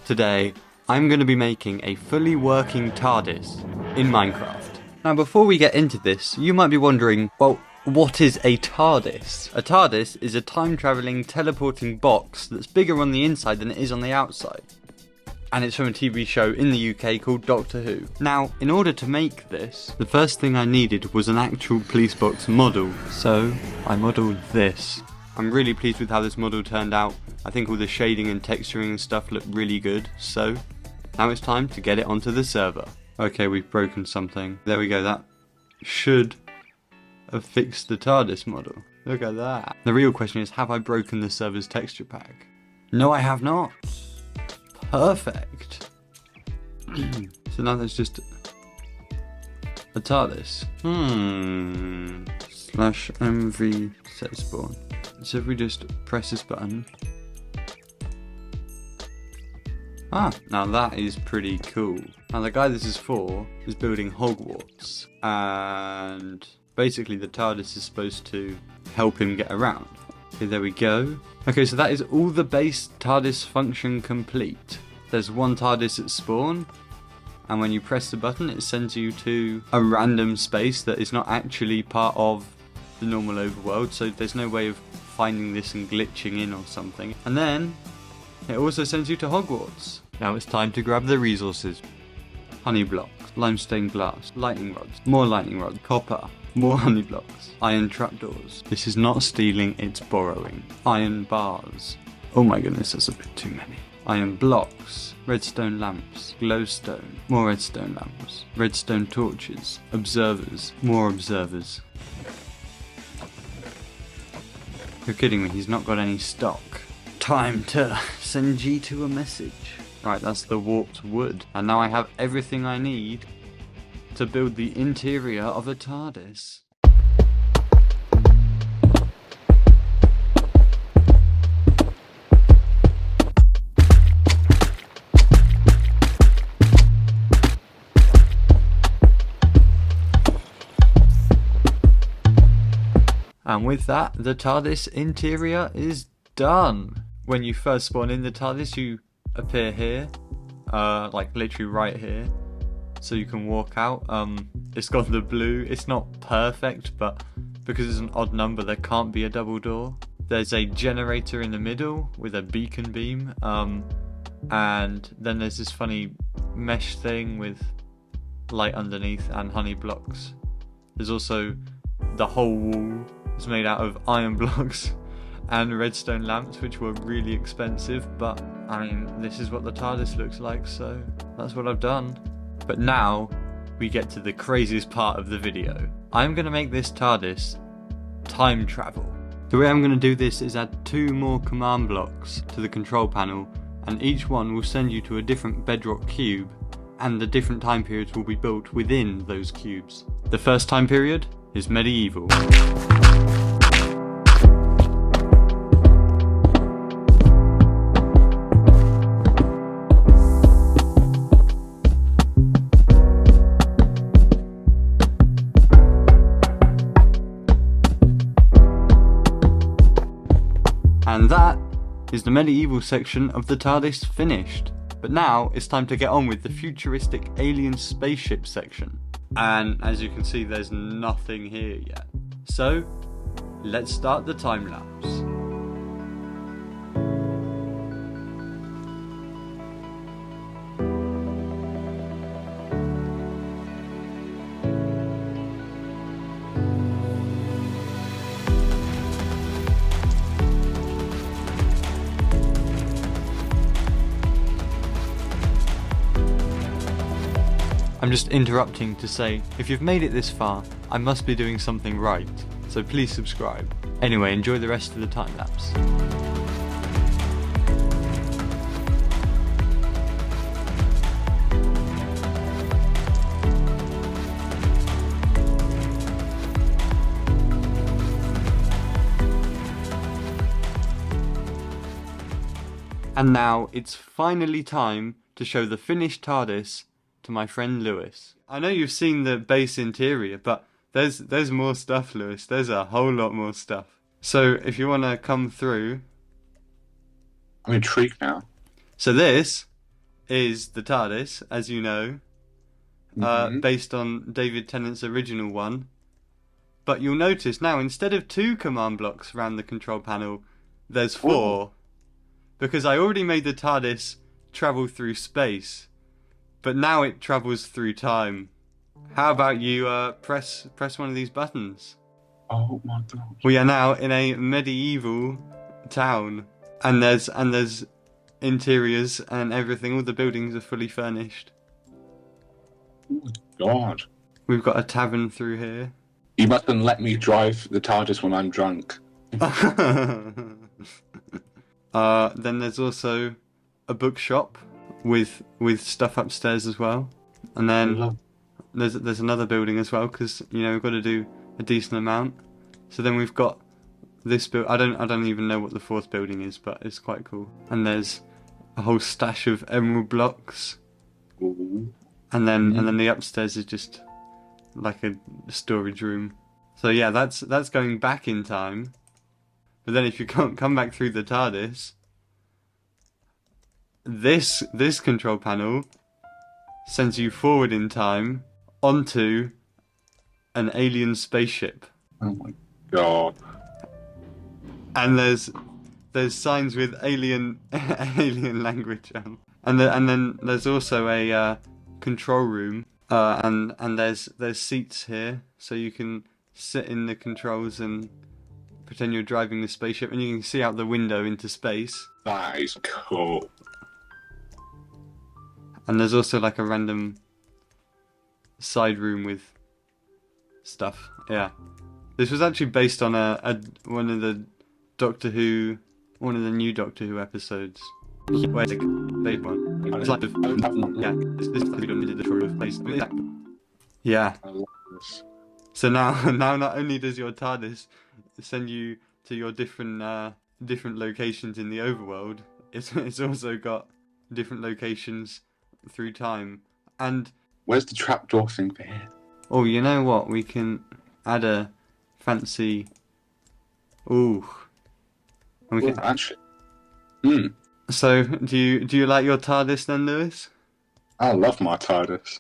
Today, I'm going to be making a fully working TARDIS in Minecraft. Now before we get into this, you might be wondering, well, what is a TARDIS? A TARDIS is a time-travelling, teleporting box that's bigger on the inside than it is on the outside. And it's from a TV show in the UK called Doctor Who. Now, in order to make this, the first thing I needed was an actual police box model. So, I modelled this. I'm really pleased with how this model turned out. I think all the shading and texturing and stuff looked really good. So, now it's time to get it onto the server. Okay, we've broken something. There we go, that should have fixed the TARDIS model. Look at that. The real question is, have I broken the server's texture pack? No, I have not. Perfect. So now there's just a TARDIS. /mv set spawn. So if we just press this button. Now that is pretty cool. Now the guy this is for is building Hogwarts. And basically the TARDIS is supposed to help him get around. Okay, there we go. Okay, so that is all the base TARDIS function complete. There's one TARDIS at spawn, and when you press the button it sends you to a random space that is not actually part of the normal overworld, so there's no way of finding this and glitching in or something. And then it also sends you to Hogwarts. Now it's time to grab the resources. Honey blocks, limestone glass, lightning rods, more lightning rods, copper, more honey blocks, iron trapdoors. This is not stealing, it's borrowing. Iron bars. Oh my goodness, that's a bit too many. Iron blocks, redstone lamps, glowstone, more redstone lamps, redstone torches, observers, more observers. You're kidding me, he's not got any stock. Time to send G2 a message. Right, that's the warped wood. And now I have everything I need to build the interior of a TARDIS. And with that, the TARDIS interior is done. When you first spawn in the TARDIS, you appear here, like literally right here, so you can walk out. It's got the blue. It's not perfect, but because it's an odd number, there can't be a double door. There's a generator in the middle with a beacon beam, and then there's this funny mesh thing with light underneath and honey blocks. There's also the whole wall is made out of iron blocks and redstone lamps, which were really expensive, but I mean, this is what the TARDIS looks like, so that's what I've done. But now we get to the craziest part of the video. I'm going to make this TARDIS time travel. The way I'm going to do this is add 2 more command blocks to the control panel, and each one will send you to a different bedrock cube, and the different time periods will be built within those cubes. The first time period is medieval. And that is the medieval section of the TARDIS finished. But now it's time to get on with the futuristic alien spaceship section. And as you can see, there's nothing here yet. So, let's start the time lapse. I'm just interrupting to say, if you've made it this far, I must be doing something right, so please subscribe. Anyway, enjoy the rest of the time lapse. And now it's finally time to show the finished TARDIS to my friend Lewis. I know you've seen the base interior, but there's more stuff, Lewis. There's a whole lot more stuff. So if you want to come through. I'm intrigued now. So this is the Tardis, as you know, based on David Tennant's original one. But you'll notice now, instead of 2 command blocks around the control panel, there's 4. Ooh. Because I already made the TARDIS travel through space, but now it travels through time. How about you press one of these buttons? Oh my god. We are now in a medieval town, and there's interiors and everything. All the buildings are fully furnished. Oh my god. We've got a tavern through here. You mustn't let me drive the TARDIS when I'm drunk. Then there's also a bookshop with stuff upstairs as well, and then there's another building as well, because we've got to do a decent amount. So then we've got this I don't even know what the 4th building is, but it's quite cool. And there's a whole stash of emerald blocks. Ooh. And then the upstairs is just like a storage room. So yeah, that's going back in time. But then if you can't come back through the TARDIS, this control panel sends you forward in time onto an alien spaceship. Oh my god. And there's signs with alien language and then there's also a control room, and there's seats here, so you can sit in the controls and pretend you're driving the spaceship, and you can see out the window into space. That is cool. And there's also like a random side room with stuff. Yeah, this was actually based on one of the new Doctor Who episodes. Where's the big one? It's like this did the tour of place. Yeah. I love this. So now not only does your TARDIS send you to your different locations in the overworld, it's also got different locations through time. And where's the trapdoor thing for here? Oh, you know what? We can add a fancy. Ooh. And we can actually. So do you like your TARDIS then, Lewis? I love my TARDIS.